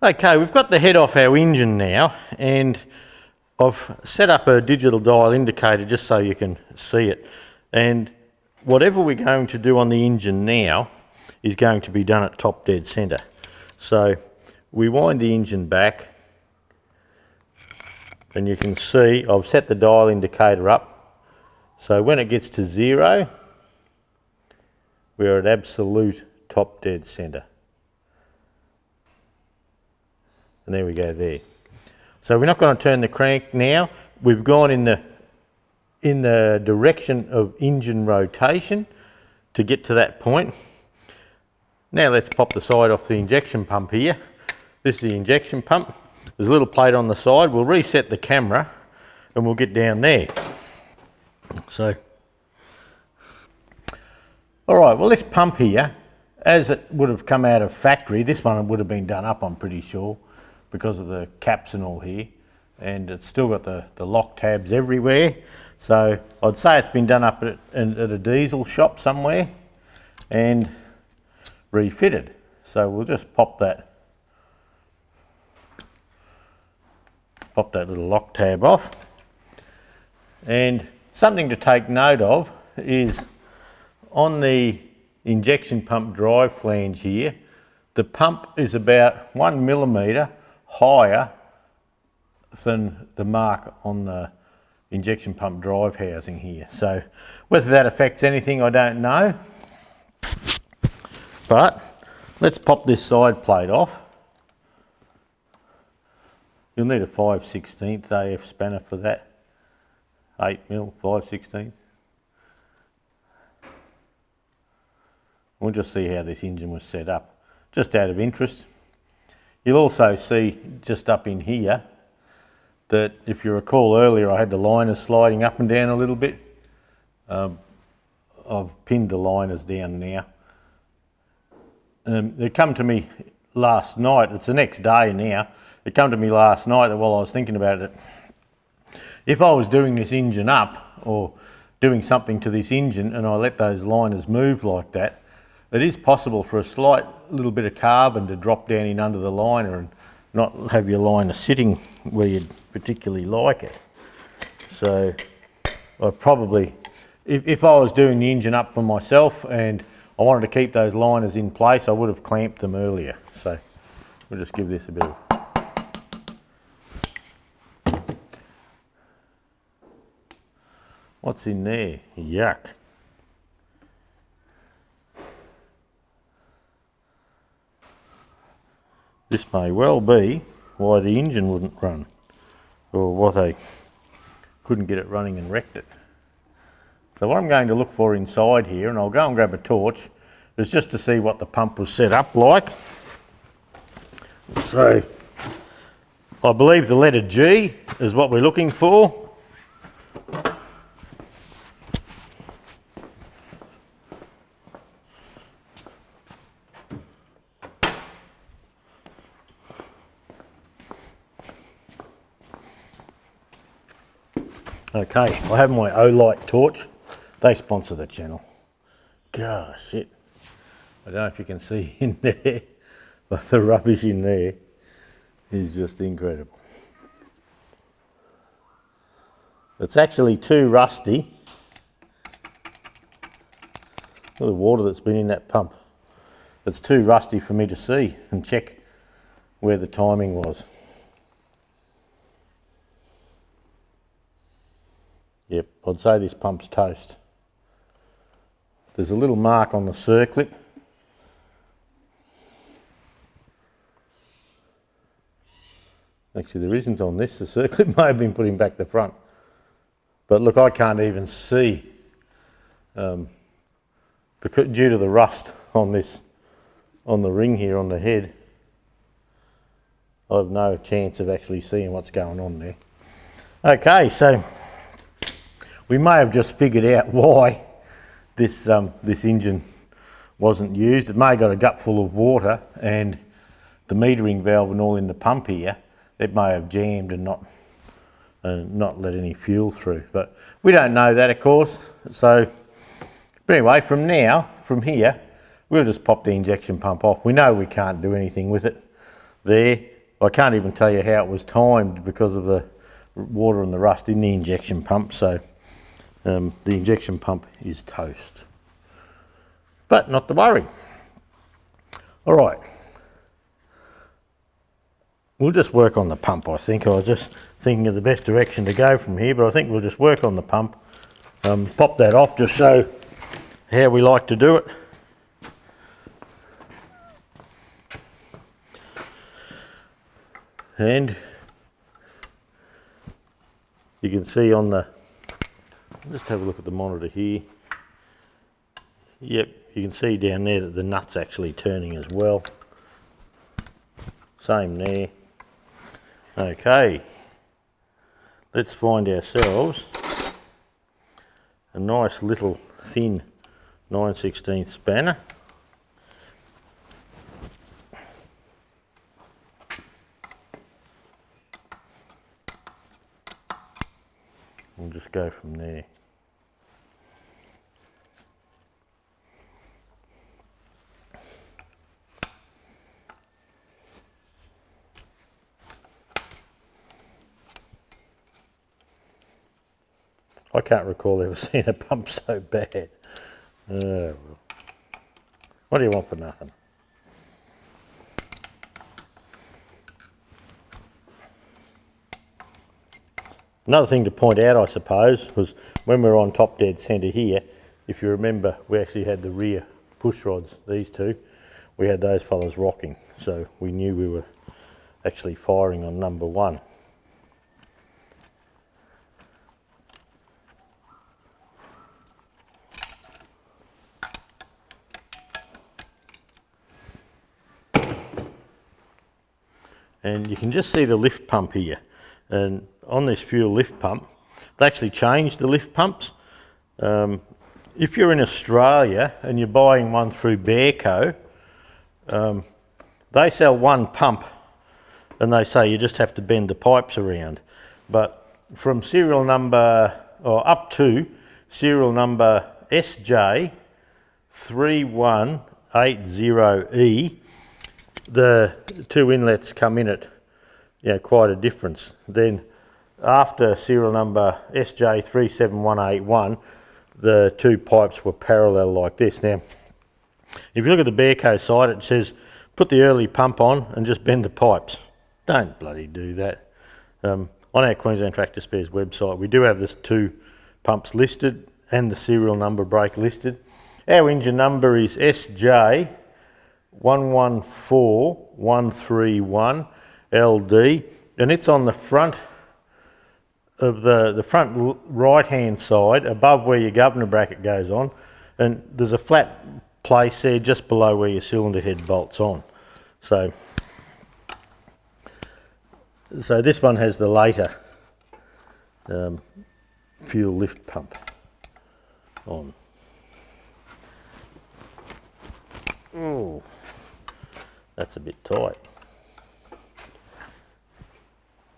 Okay, we've got the head off our engine now, and I've set up a digital dial indicator just so you can see it. And whatever we're going to do on the engine now is going to be done at top dead centre. So we wind the engine back, and you can see I've set the dial indicator up. So when it gets to 0, we're at absolute top dead centre. And there we go there. So we're not going to turn the crank now. We've gone in the direction of engine rotation to get to that point. Now let's pop the side off the injection pump here. This is the injection pump. There's a little plate on the side. We'll reset the camera and we'll get down there. So, all right, well, this pump here, as it would have come out of factory, this one would have been done up, I'm pretty sure, because of the caps and all here, and it's still got the lock tabs everywhere. So I'd say it's been done up at a diesel shop somewhere and refitted. So we'll just pop that little lock tab off. And something to take note of is on the injection pump drive flange here, the pump is about 1 millimetre higher than the mark on the injection pump drive housing here. So whether that affects anything, I don't know. But let's pop this side plate off. You'll need a 5/16 AF spanner for that. 8mm, 5/16. We'll just see how this engine was set up, just out of interest. You'll also see just up in here that, if you recall earlier, I had the liners sliding up and down a little bit. I've pinned the liners down now. They come to me last night, it's the next day now, it came to me last night that while I was thinking about it, if I was doing this engine up or doing something to this engine and I let those liners move like that, it is possible for a slight little bit of carbon to drop down in under the liner and not have your liner sitting where you'd particularly like it. So I probably, if I was doing the engine up for myself and I wanted to keep those liners in place, I would have clamped them earlier. So we'll just give this a bit of... What's in there? Yuck. This may well be why the engine wouldn't run, or why they couldn't get it running and wrecked it. So what I'm going to look for inside here, and I'll go and grab a torch, is just to see what the pump was set up like. So I believe the letter G is what we're looking for. Okay, I have my O-Light torch. They sponsor the channel. Gosh, shit. I don't know if you can see in there, but the rubbish in there is just incredible. It's actually too rusty. Look at the water that's been in that pump. It's too rusty for me to see and check where the timing was. Yep, I'd say this pump's toast. There's a little mark on the circlip. Actually, there isn't on this. The circlip may have been put in back the front. But look, I can't even see, because due to the rust on this, on the ring here on the head. I have no chance of actually seeing what's going on there. Okay, so we may have just figured out why this engine wasn't used. It may have got a gut full of water, and the metering valve and all in the pump here, it may have jammed and not let any fuel through. But we don't know that, of course. So but anyway, from here, we'll just pop the injection pump off. We know we can't do anything with it there. I can't even tell you how it was timed because of the water and the rust in the injection pump. So the injection pump is toast, but not to worry. All right, we'll just work on the pump. I think I was just thinking of the best direction to go from here, but I think we'll just work on the pump. Pop that off, just show how we like to do it. And you can see on the, just have a look at the monitor here. Yep, you can see down there that the nut's actually turning as well. Same there. Okay, let's find ourselves a nice little thin 9/16 spanner. We'll just go from there. I can't recall ever seeing a pump so bad. Well. What do you want for nothing? Another thing to point out, I suppose, was when we were on top dead centre here, if you remember, we actually had the rear push rods, these two, we had those fellas rocking, so we knew we were actually firing on number one. And you can just see the lift pump here. And on this fuel lift pump, they actually changed the lift pumps. If you're in Australia and you're buying one through Bearco, they sell one pump and they say you just have to bend the pipes around. But from serial number, or up to serial number SJ3180E, the two inlets come in at quite a difference. Then after serial number SJ37181, the two pipes were parallel like this. Now, if you look at the Bearco side, it says put the early pump on and just bend the pipes. Don't bloody do that. On our Queensland Tractor Spares website, we do have this two pumps listed and the serial number brake listed. Our engine number is SJ114131 LD, and it's on the front of the front right hand side above where your governor bracket goes on, and there's a flat place there just below where your cylinder head bolts on. So this one has the later fuel lift pump on. Oh, that's a bit tight.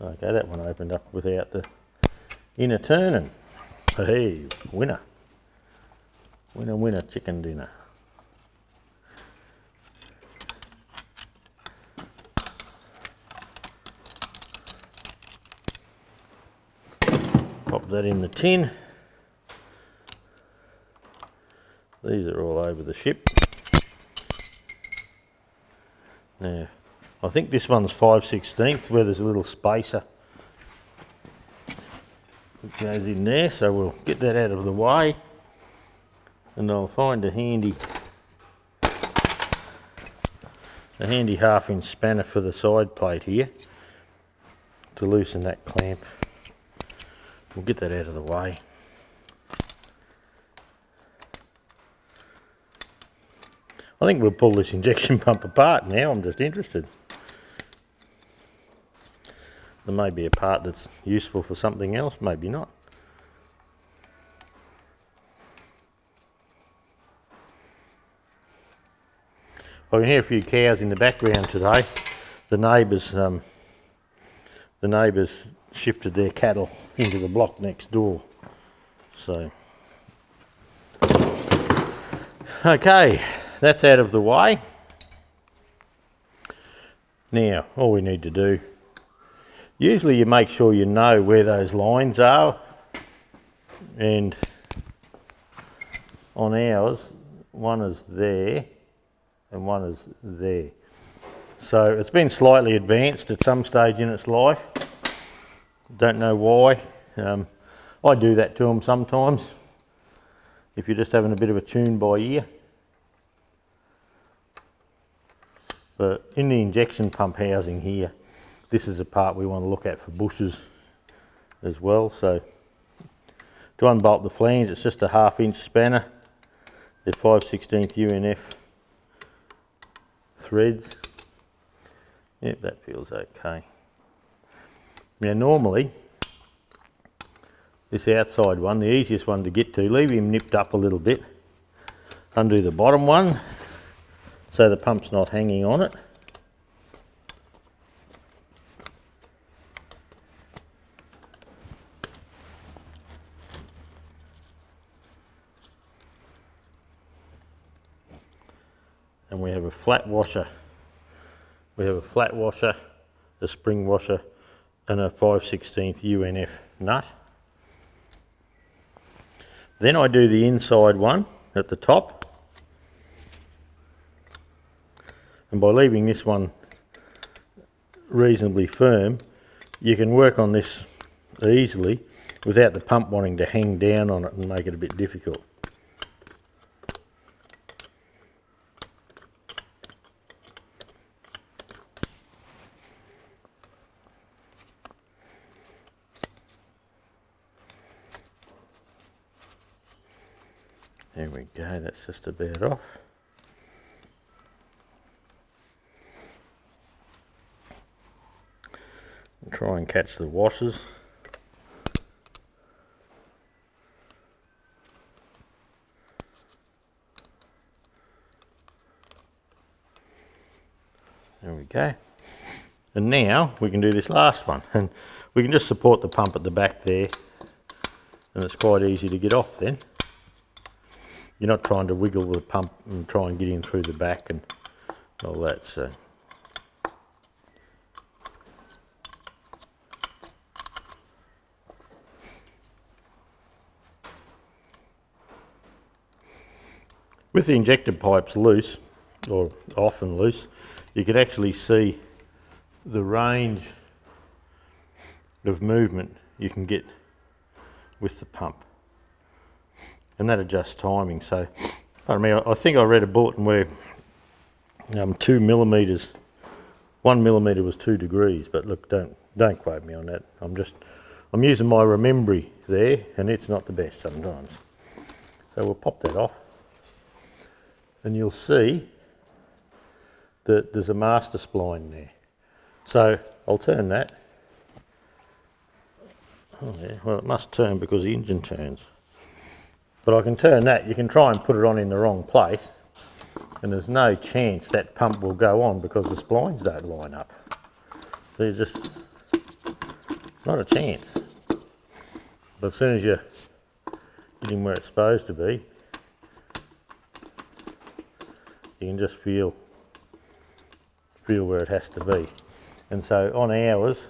Okay, that one opened up without the inner turning. Hey, winner. Winner, winner, chicken dinner. Pop that in the tin. These are all over the ship. Now, I think this one's 5/16 where there's a little spacer that goes in there, so we'll get that out of the way, and I'll find a handy 1/2 inch spanner for the side plate here to loosen that clamp. We'll get that out of the way. I think we'll pull this injection pump apart now. I'm just interested. There may be a part that's useful for something else, maybe not. I can hear a few cows in the background today. The neighbours shifted their cattle into the block next door. So, okay, that's out of the way. Now, all we need to do, usually you make sure you know where those lines are, and on ours, one is there and one is there. So it's been slightly advanced at some stage in its life. Don't know why. I do that to them sometimes, if you're just having a bit of a tune by ear. But in the injection pump housing here, this is the part we want to look at for bushes as well. So to unbolt the flange, it's just a 1/2 inch spanner. They're 5/16 UNF threads. Yep, that feels okay. Now normally, this outside one, the easiest one to get to, leave him nipped up a little bit. Undo the bottom one, so the pump's not hanging on it. And we have a flat washer. We have a flat washer, a spring washer, and a 5/16 UNF nut. Then I do the inside one at the top. And by leaving this one reasonably firm, you can work on this easily without the pump wanting to hang down on it and make it a bit difficult. There we go, that's just about off. And try and catch the washers. There we go. And now we can do this last one, and we can just support the pump at the back there, and it's quite easy to get off then. You're not trying to wiggle the pump and try and get in through the back and all that. So with the injector pipes loose, or often loose, you can actually see the range of movement you can get with the pump. And that adjusts timing. So, pardon me, I think I read a bulletin where 2 millimeters, 1 millimeter was 2 degrees, but look, don't quote me on that. I'm using my remembry there, and it's not the best sometimes. So we'll pop that off, and you'll see that there's a master spline there. So I'll turn that. Oh yeah, well it must turn because the engine turns. But I can turn that. You can try and put it on in the wrong place, and there's no chance that pump will go on because the splines don't line up. There's just not a chance. But as soon as you get him where it's supposed to be, you can just feel where it has to be. And so on ours,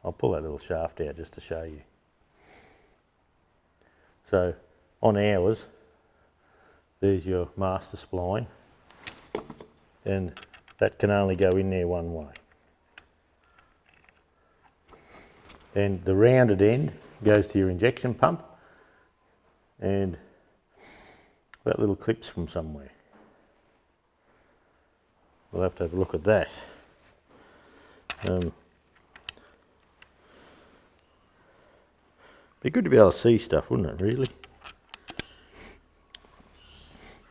I'll pull that little shaft out just to show you. So on ours, there's your master spline, and that can only go in there one way. And the rounded end goes to your injection pump, and that little clip's from somewhere. We'll have to have a look at that. Be good to be able to see stuff, wouldn't it, really?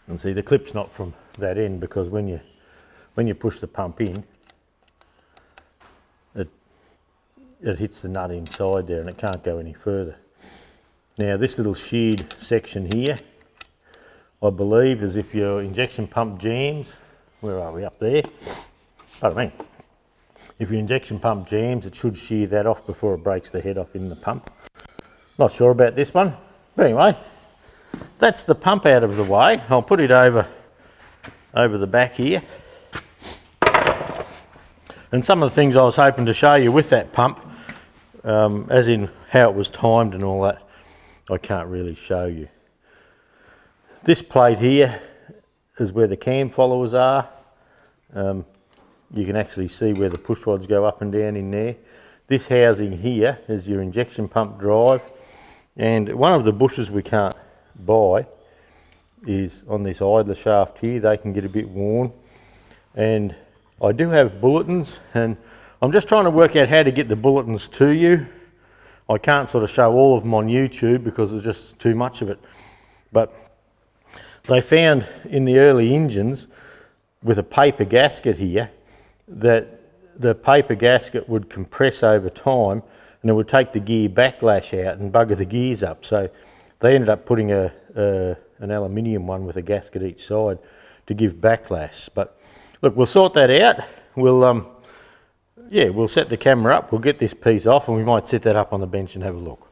And see, the clip's not from that end because when you push the pump in, it hits the nut inside there and it can't go any further. Now this little sheared section here, I believe, is if your injection pump jams. Where are we? Up there. Pardon me. If your injection pump jams, it should shear that off before it breaks the head off in the pump. Not sure about this one, but anyway, that's the pump out of the way. I'll put it over the back here, And some of the things I was hoping to show you with that pump, as in how it was timed and all that, I can't really show you. This plate here is where the cam followers are. You can actually see where the push rods go up and down in there. This housing here is your injection pump drive, and one of the bushes we can't buy is on this idler shaft here. They can get a bit worn, and I do have bulletins, and I'm just trying to work out how to get the bulletins to you. I can't sort of show all of them on YouTube because there's just too much of it, but they found in the early engines with a paper gasket here that the paper gasket would compress over time and it would take the gear backlash out and bugger the gears up. So they ended up putting an aluminium one with a gasket each side to give backlash. But look, we'll sort that out. We'll set the camera up, we'll get this piece off, and we might set that up on the bench and have a look.